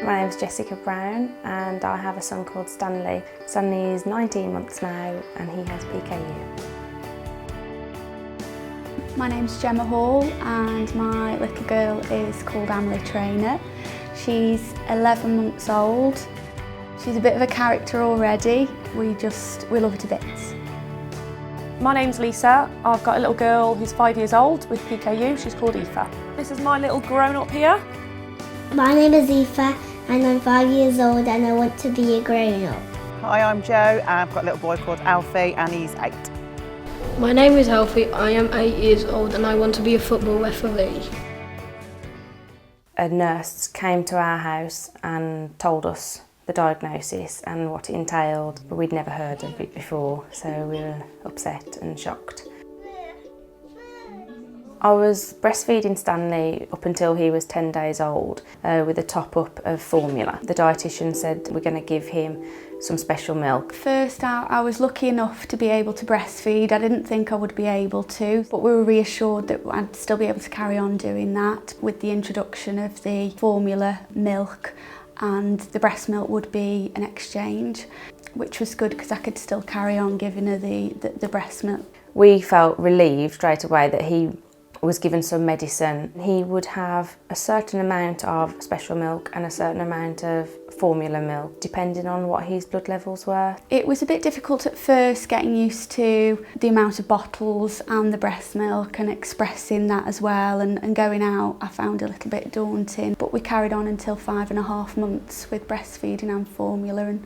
My name's Jessica Brown and I have a son called Stanley. Stanley is 19 months now and he has PKU. My name's Gemma Hall and my little girl is called Emily Trainer. She's 11 months old. She's a bit of a character already. We love her to bits. My name's Lisa. I've got a little girl who's 5 years old with PKU. She's called Aoife. This is my little grown-up here. My name is Aoife and I'm 5 years old and I want to be a grown-up. Hi, I'm Jo and I've got a little boy called Alfie and he's 8. My name is Alfie, I am 8 years old and I want to be a football referee. A nurse came to our house and told us the diagnosis and what it entailed, but we'd never heard of it before, so we were upset and shocked. I was breastfeeding Stanley up until he was 10 days old with a top-up of formula. The dietitian said we're going to give him some special milk. First out, I was lucky enough to be able to breastfeed. I didn't think I would be able to, but we were reassured that I'd still be able to carry on doing that with the introduction of the formula milk, and the breast milk would be an exchange, which was good because I could still carry on giving her the breast milk. We felt relieved straight away that he was given some medicine. He would have a certain amount of special milk and a certain amount of formula milk, depending on what his blood levels were. It was a bit difficult at first getting used to the amount of bottles and the breast milk and expressing that as well, and going out I found a little bit daunting, but we carried on until 5.5 months with breastfeeding and formula, and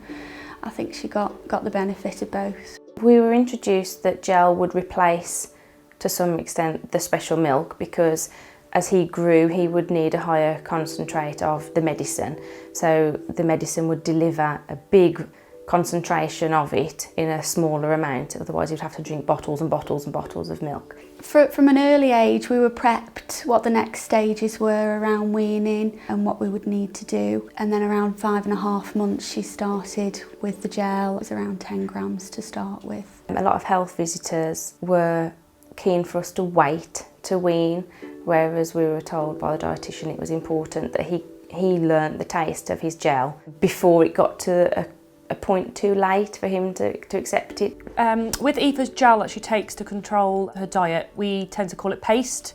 I think she got the benefit of both. We were introduced that gel would replace to some extent the special milk, because as he grew he would need a higher concentrate of the medicine, so the medicine would deliver a big concentration of it in a smaller amount, otherwise you'd have to drink bottles and bottles and bottles of milk. From an early age we were prepped what the next stages were around weaning and what we would need to do, and then around 5.5 months she started with the gel. It was around 10 grams to start with. A lot of health visitors were keen for us to wait to wean, whereas we were told by the dietitian it was important that he learnt the taste of his gel before it got to a point too late for him to accept it. With Aoife's gel that she takes to control her diet, we tend to call it paste.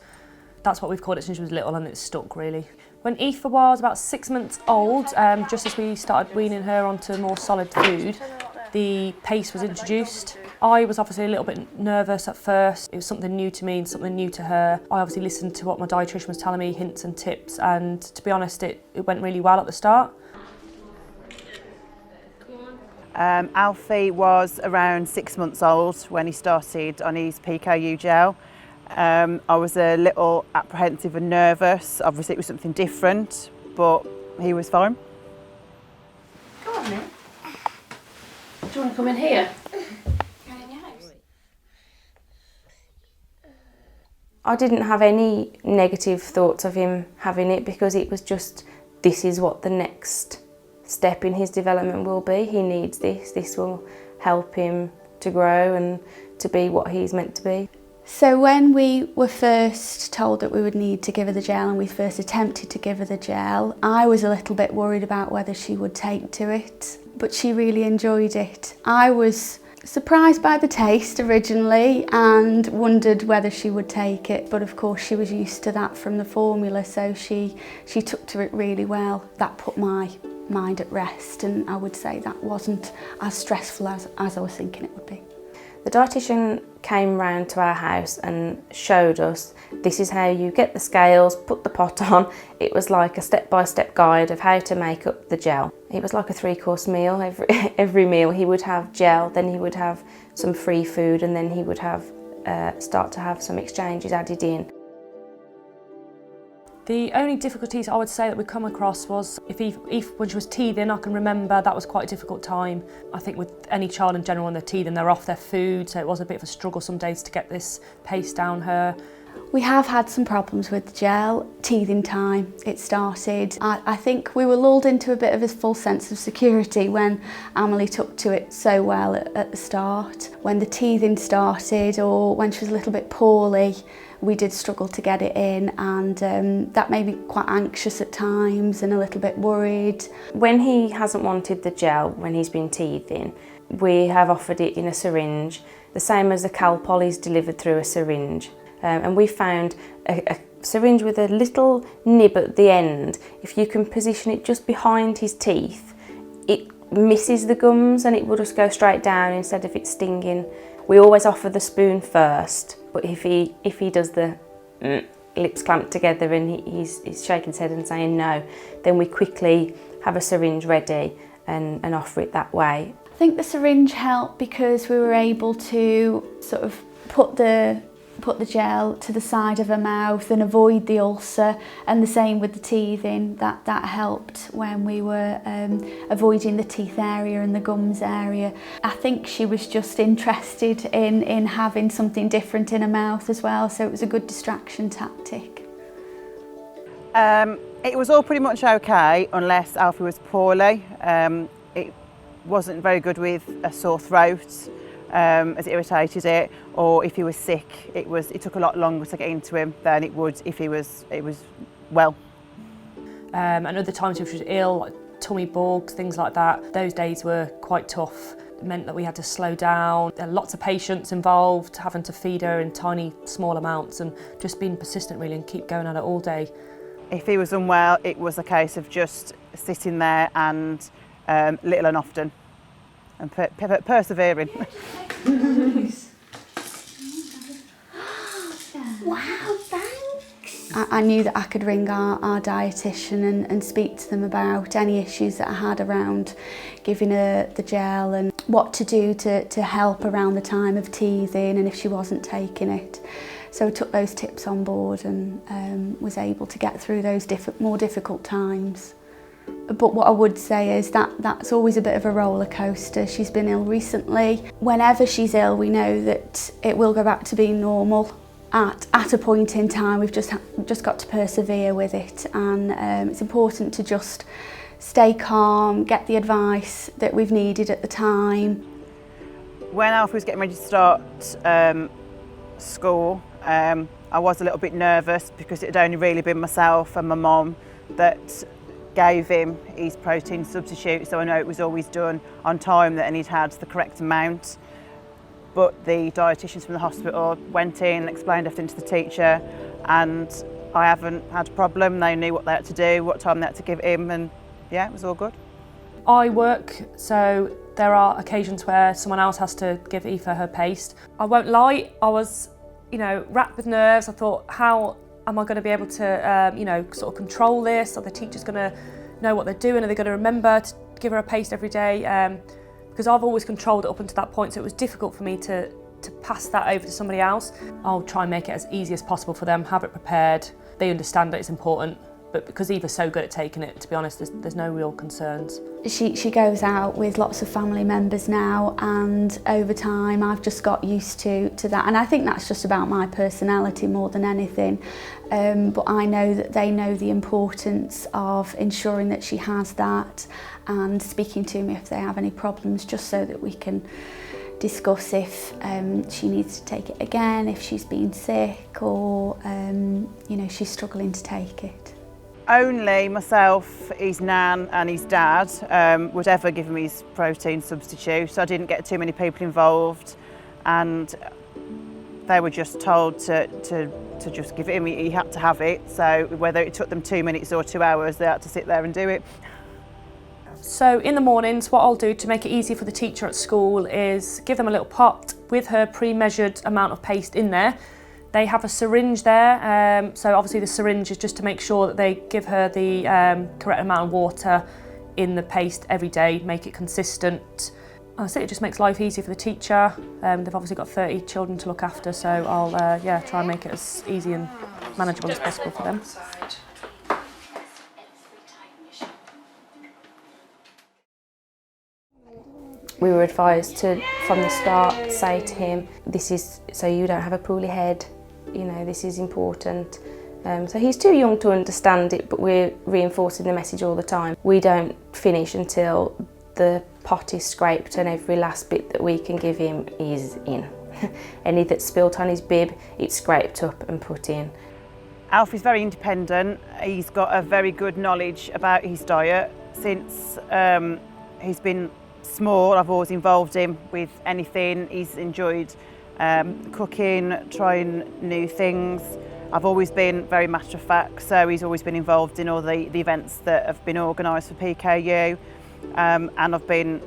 That's what we've called it since she was little, and it's stuck really. When Aoife was about 6 months old, just as we started weaning her onto more solid food, the paste was introduced. I was obviously a little bit nervous at first. It was something new to me and something new to her. I obviously listened to what my dietitian was telling me, hints and tips, and to be honest, it went really well at the start. Alfie was around 6 months old when he started on his PKU gel. I was a little apprehensive and nervous. Obviously it was something different, but he was fine. Come on then. Do you want to come in here? I didn't have any negative thoughts of him having it, because it was just, this is what the next step in his development will be. He needs this. This will help him to grow and to be what he's meant to be. So when we were first told that we would need to give her the gel, and we first attempted to give her the gel, I was a little bit worried about whether she would take to it, but she really enjoyed it. I was surprised by the taste originally and wondered whether she would take it, but of course she was used to that from the formula, so she took to it really well. That put my mind at rest, and I would say that wasn't as stressful as I was thinking it would be. The dietitian came round to our house and showed us, this is how you get the scales, put the pot on. It was like a step-by-step guide of how to make up the gel. It was like a 3-course meal. Every meal he would have gel, then he would have some free food, and then he would have start to have some exchanges added in. The only difficulties I would say that we come across was if when she was teething, I can remember that was quite a difficult time. I think with any child in general when they're teething, they're off their food, so it was a bit of a struggle some days to get this paste down her. We have had some problems with the gel. Teething time, it started. I think we were lulled into a bit of a false sense of security when Amelie took to it so well at the start. When the teething started or when she was a little bit poorly, we did struggle to get it in, and that made me quite anxious at times and a little bit worried. When he hasn't wanted the gel, when he's been teething, we have offered it in a syringe, the same as the Calpol is delivered through a syringe. And we found a syringe with a little nib at the end. If you can position it just behind his teeth, it misses the gums and it will just go straight down instead of it stinging. We always offer the spoon first, but if he does the lips clamped together and he's shaking his head and saying no, then we quickly have a syringe ready and offer it that way. I think the syringe helped because we were able to sort of put the gel to the side of her mouth and avoid the ulcer, and the same with the teething. That helped when we were avoiding the teeth area and the gums area. I think she was just interested in having something different in her mouth as well, so it was a good distraction tactic. It was all pretty much okay unless Alfie was poorly. It wasn't very good with a sore throat, as it irritated it, or if he was sick, it took a lot longer to get into him than it would if it was well. And other times if she was ill, like tummy bugs, things like that, those days were quite tough. It meant that we had to slow down. There were lots of patients involved, having to feed her in tiny, small amounts, and just being persistent really and keep going at it all day. If he was unwell, it was a case of just sitting there and little and often and persevering. Wow, thanks. I knew that I could ring our dietitian and speak to them about any issues that I had around giving her the gel and what to do to help around the time of teething and if she wasn't taking it. So I took those tips on board and was able to get through those more difficult times. But what I would say is that's always a bit of a roller coaster. She's been ill recently. Whenever she's ill, we know that it will go back to being normal. At a point in time, we've just got to persevere with it, and it's important to just stay calm, get the advice that we've needed at the time. When Alfie was getting ready to start school, I was a little bit nervous because it had only really been myself and my mum that gave him his protein substitute, so I know it was always done on time and he'd had the correct amount. But the dietitians from the hospital went in, explained everything to the teacher, and I haven't had a problem. They knew what they had to do, what time they had to give him, and yeah, it was all good. I work, so there are occasions where someone else has to give Aoife her paste. I won't lie, I was, racked with nerves. I thought, how am I going to be able to, sort of control this? Are the teachers going to know what they're doing? Are they going to remember to give her a paste every day? Because I've always controlled it up until that point, so it was difficult for me to pass that over to somebody else. I'll try and make it as easy as possible for them, have it prepared. They understand that it's important, but because Eva's so good at taking it, to be honest, there's no real concerns. She goes out with lots of family members now, and over time I've just got used to that, and I think that's just about my personality more than anything. But I know that they know the importance of ensuring that she has that and speaking to me if they have any problems, just so that we can discuss if she needs to take it again, if she's been sick or she's struggling to take it. Only myself, his nan and his dad would ever give him his protein substitute, so I didn't get too many people involved, and they were just told to just give it him. He had to have it, so whether it took them 2 minutes or 2 hours, they had to sit there and do it. So in the mornings, what I'll do to make it easier for the teacher at school is give them a little pot with her pre-measured amount of paste in there. They have a syringe there, so obviously the syringe is just to make sure that they give her the correct amount of water in the paste every day, make it consistent. I think it just makes life easier for the teacher. They've obviously got 30 children to look after, so I'll try and make it as easy and manageable as possible for them. We were advised to, from the start, say to him, this is so you don't have a poorly head, you know, this is important. So he's too young to understand it, but we're reinforcing the message all the time. We don't finish until the pot is scraped and every last bit that we can give him is in. Any that's spilt on his bib, it's scraped up and put in. Alfie's very independent. He's got a very good knowledge about his diet. Since he's been small, I've always involved him with anything. He's enjoyed cooking, trying new things. I've always been very matter of fact, so he's always been involved in all the events that have been organised for PKU, and I've been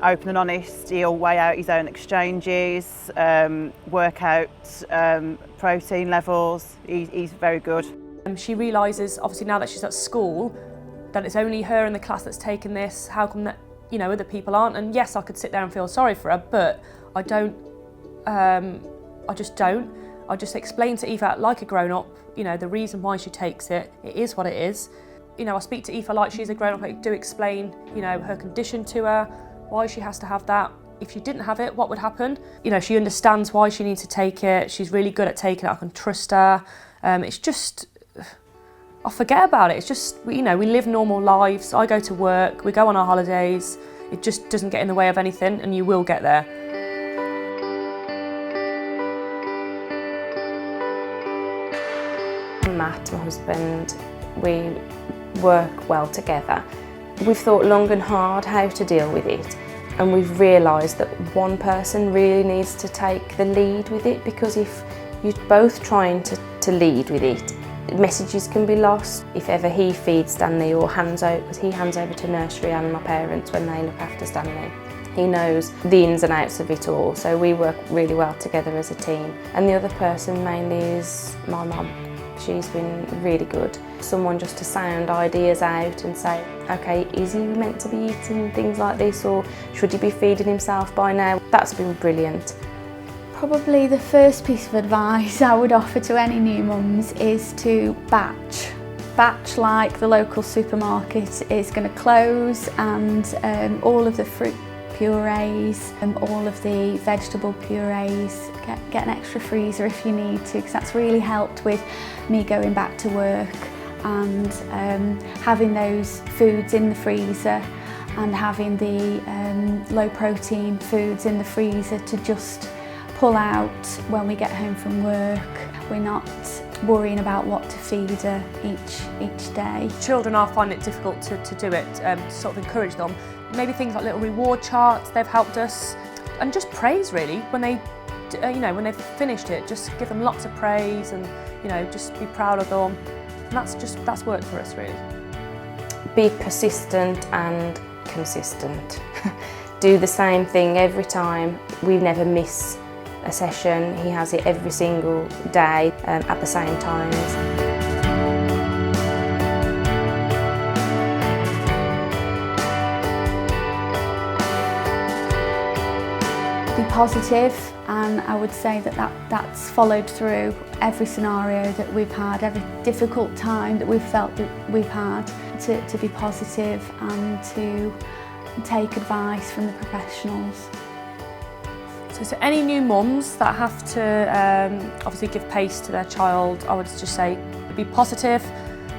open and honest. He'll weigh out his own exchanges, work out protein levels. He's very good. She realises, obviously now that she's at school, that it's only her in the class that's taken this. How come that, you know, other people aren't? And yes, I could sit there and feel sorry for her, but I don't. I just don't. I just explain to Aoife like a grown-up, you know, the reason why she takes it. It is what it is. You know, I speak to Aoife like she's a grown-up. I do explain, you know, her condition to her, why she has to have that. If she didn't have it, what would happen? You know, she understands why she needs to take it. She's really good at taking it. I can trust her. It's just, I forget about it. It's just, you know, we live normal lives. I go to work, we go on our holidays. It just doesn't get in the way of anything, and you will get there. Matt, my husband, we work well together. We've thought long and hard how to deal with it, and we've realised that one person really needs to take the lead with it, because if you're both trying to lead with it, messages can be lost. If ever he feeds Stanley or hands over, because he hands over to nursery and my parents when they look after Stanley, he knows the ins and outs of it all, so we work really well together as a team. And the other person mainly is my mum. She's been really good. Someone just to sound ideas out and say, okay, is he meant to be eating things like this, or should he be feeding himself by now? That's been brilliant. Probably the first piece of advice I would offer to any new mums is to batch. Batch like the local supermarket is going to close, and all of the fruit purees and all of the vegetable purees, get an extra freezer if you need to, because that's really helped with me going back to work, and having those foods in the freezer and having the low protein foods in the freezer to just pull out when we get home from work. We're not worrying about what to feed her each day. Children are finding it difficult to do it, to sort of encourage them. Maybe things like little reward charts, they've helped us. And just praise really, when they, you know, when they've finished it, just give them lots of praise and, you know, just be proud of them. And that's worked for us really. Be persistent and consistent. Do the same thing every time. We never miss a session. He has it every single day at the same times. Be positive, and I would say that's followed through every scenario that we've had, every difficult time that we've felt that we've had, to be positive and to take advice from the professionals. So to any new mums that have to obviously give pace to their child, I would just say be positive,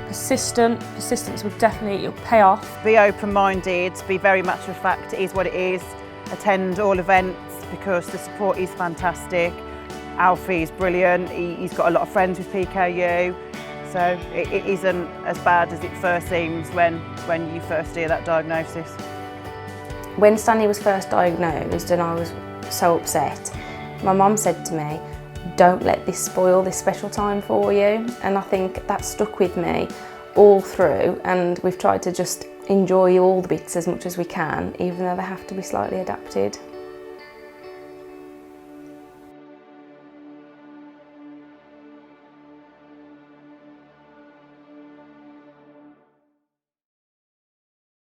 persistent. Persistence will definitely, it'll pay off. Be open-minded, be very matter of fact, it is what it is. Attend all events because the support is fantastic. Alfie is brilliant, he's got a lot of friends with PKU, so it isn't as bad as it first seems when you first hear that diagnosis. When Stanley was first diagnosed and I was so upset, my mum said to me, don't let this spoil this special time for you, and I think that stuck with me all through, and we've tried to just enjoy all the bits as much as we can, even though they have to be slightly adapted.